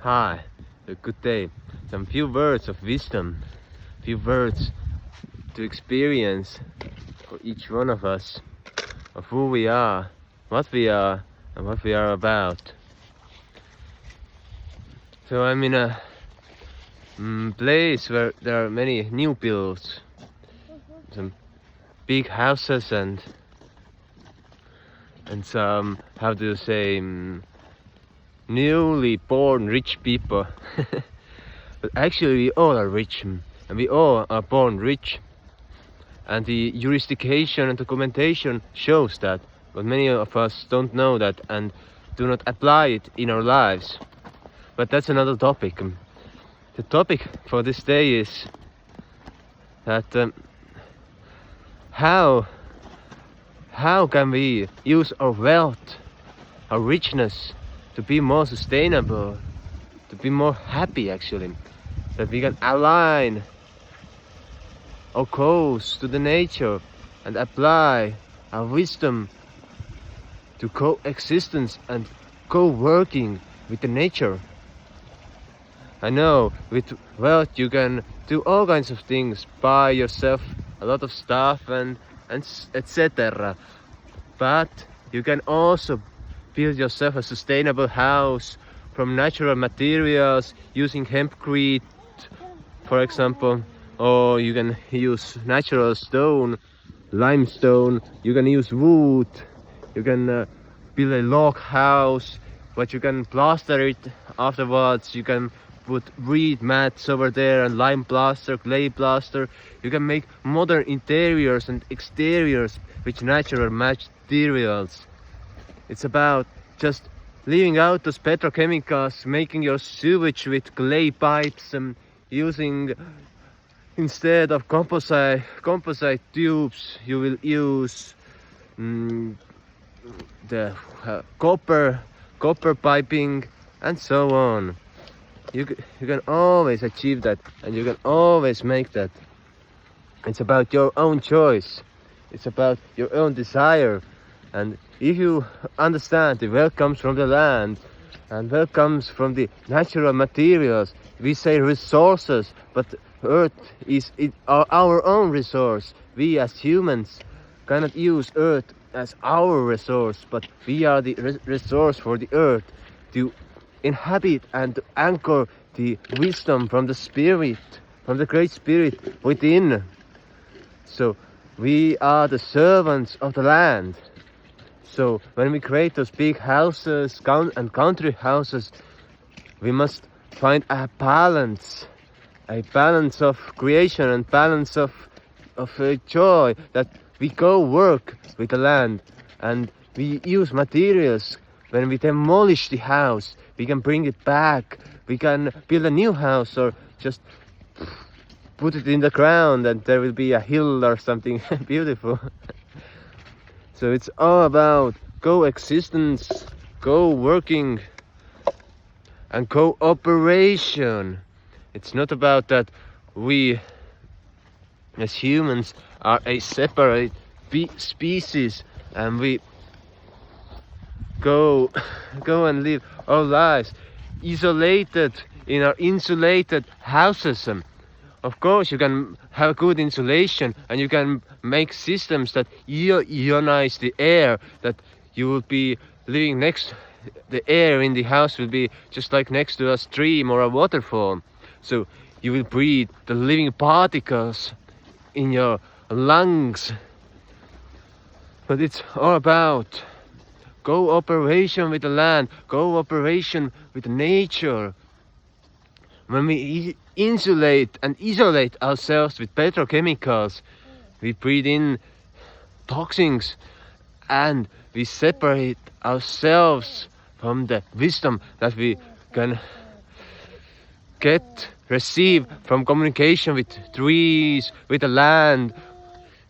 Hi, a good day. Some few words of wisdom, few words to experience for each one of us of who we are, what we are, and what we are about. So I'm in a place where there are many new builds, some big houses and some, how do you say, newly born rich people. But actually we all are rich, and we all are born rich, and the justification and documentation shows that, but many of us don't know that and do not apply it in our lives. But that's another topic. The topic for this day is that how can we use our wealth, our richness, to be more sustainable, to be more happy actually, that we can align our goals to the nature and apply our wisdom to coexistence and co-working with the nature. I know with wealth you can do all kinds of things, buy yourself a lot of stuff and etc. But you can also build yourself a sustainable house from natural materials using hempcrete, for example, or you can use natural stone, limestone, you can use wood, you can build a log house, but you can plaster it afterwards, you can put reed mats over there and lime plaster, clay plaster. You can make modern interiors and exteriors with natural materials. It's about just leaving out those petrochemicals, making your sewage with clay pipes, and using, instead of composite tubes, you will use the copper piping, and so on. You can always achieve that, and you can always make that. It's about your own choice. It's about your own desire. And if you understand the wealth comes from the land and wealth comes from the natural materials, we say resources, but earth is our own resource. We as humans cannot use earth as our resource, but we are the resource for the earth to inhabit and to anchor the wisdom from the spirit, from the great spirit within. So we are the servants of the land. So when we create those big houses and country houses, we must find a balance of creation and balance of joy, that we go work with the land and we use materials. When we demolish the house, we can bring it back. We can build a new house or just put it in the ground and there will be a hill or something beautiful. So it's all about coexistence, co-working and cooperation. It's not about that we as humans are a separate species and we go and live our lives isolated in our insulated houses. Of course you can have good insulation and you can make systems that ionize the air, that you will be living next, the air in the house will be just like next to a stream or a waterfall. So you will breathe the living particles in your lungs. But it's all about cooperation with the land, cooperation with nature. When we insulate and isolate ourselves with petrochemicals, we breathe in toxins and we separate ourselves from the wisdom that we can receive from communication with trees, with the land,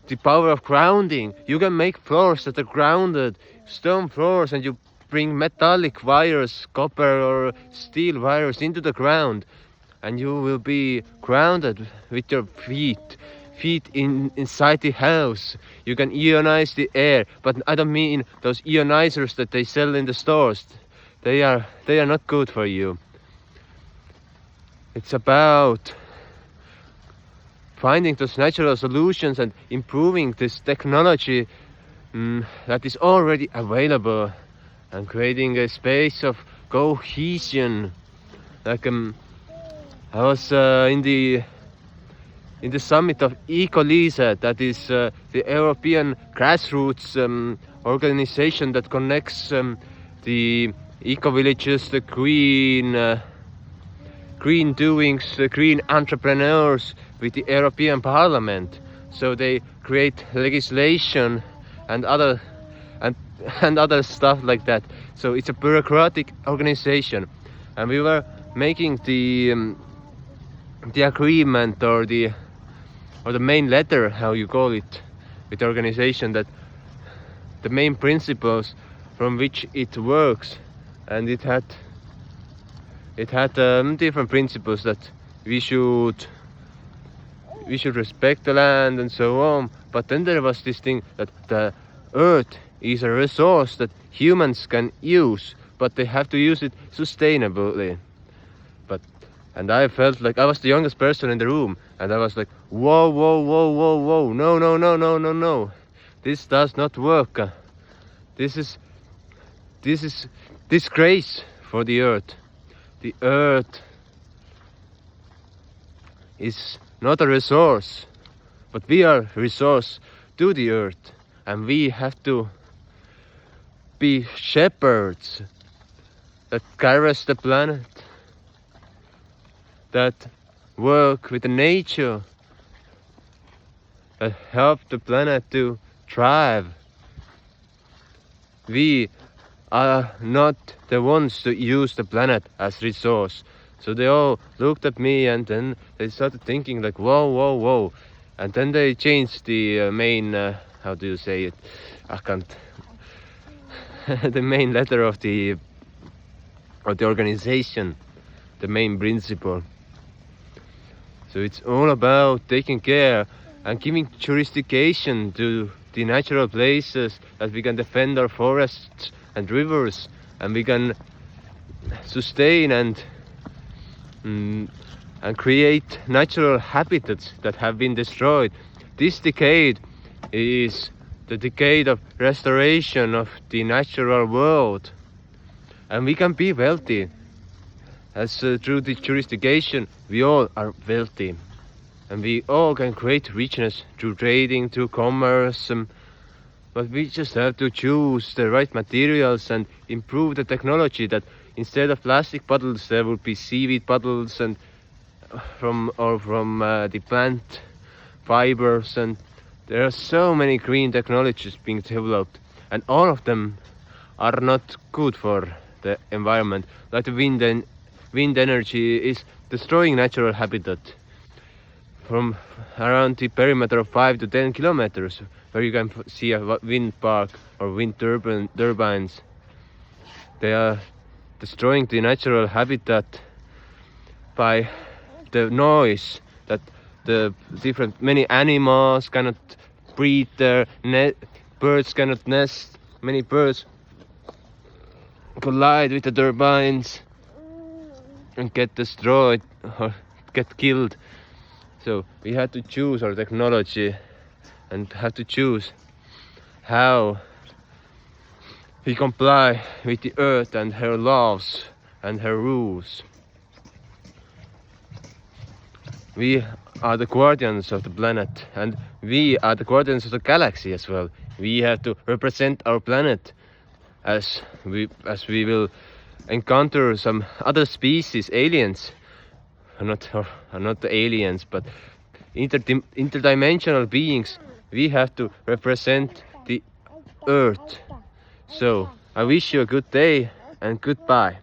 the power of grounding. You can make floors that are grounded, stone floors, and you bring metallic wires, copper or steel wires into the ground, and you will be grounded with your feet inside the house. You can ionize the air, but I don't mean those ionizers that they sell in the stores. They are not good for you. It's about finding those natural solutions and improving this technology that is already available, and creating a space of cohesion. Like I was in the summit of EcoLISA, that is the European grassroots organization that connects the eco villages, the green doings, the green entrepreneurs with the European Parliament. So they create legislation and other stuff like that. So it's a bureaucratic organization, and we were making the agreement or the main letter, how you call it, with the organization, that the main principles from which it works, and it had different principles, that we should respect the land and so on. But then there was this thing that the earth is a resource that humans can use, but they have to use it sustainably. And I felt like I was the youngest person in the room, and I was like, whoa, no, this does not work. This is disgrace for the earth. The earth is not a resource, but we are a resource to the earth, and we have to be shepherds that caress the planet, that work with the nature, that help the planet to thrive. We are not the ones to use the planet as resource. So they all looked at me, and then they started thinking like, whoa. And then they changed the main, how do you say it? I can't. The main letter of the organization, the main principle. So it's all about taking care and giving jurisdiction to the natural places, that we can defend our forests and rivers, and we can sustain and create natural habitats that have been destroyed. This decade is the decade of restoration of the natural world, and we can be wealthy. As through the jurisdiction, we all are wealthy, and we all can create richness through trading, through commerce, but we just have to choose the right materials and improve the technology, that instead of plastic bottles there will be seaweed bottles, and from the plant fibers, and there are so many green technologies being developed, and all of them are not good for the environment. Like the wind energy is destroying natural habitat from around the perimeter of 5 to 10 kilometers, where you can see a wind park or wind turbines. They are destroying the natural habitat by the noise, that the many animals cannot breed there, birds cannot nest, many birds collide with the turbines and get destroyed or get killed. So we had to choose our technology, and have to choose how we comply with the earth and her laws and her rules. We are the guardians of the planet, and we are the guardians of the galaxy as well. We have to represent our planet, as we will encounter some other species, aliens, not the aliens, but interdimensional beings. We have to represent the earth. So I wish you a good day and goodbye.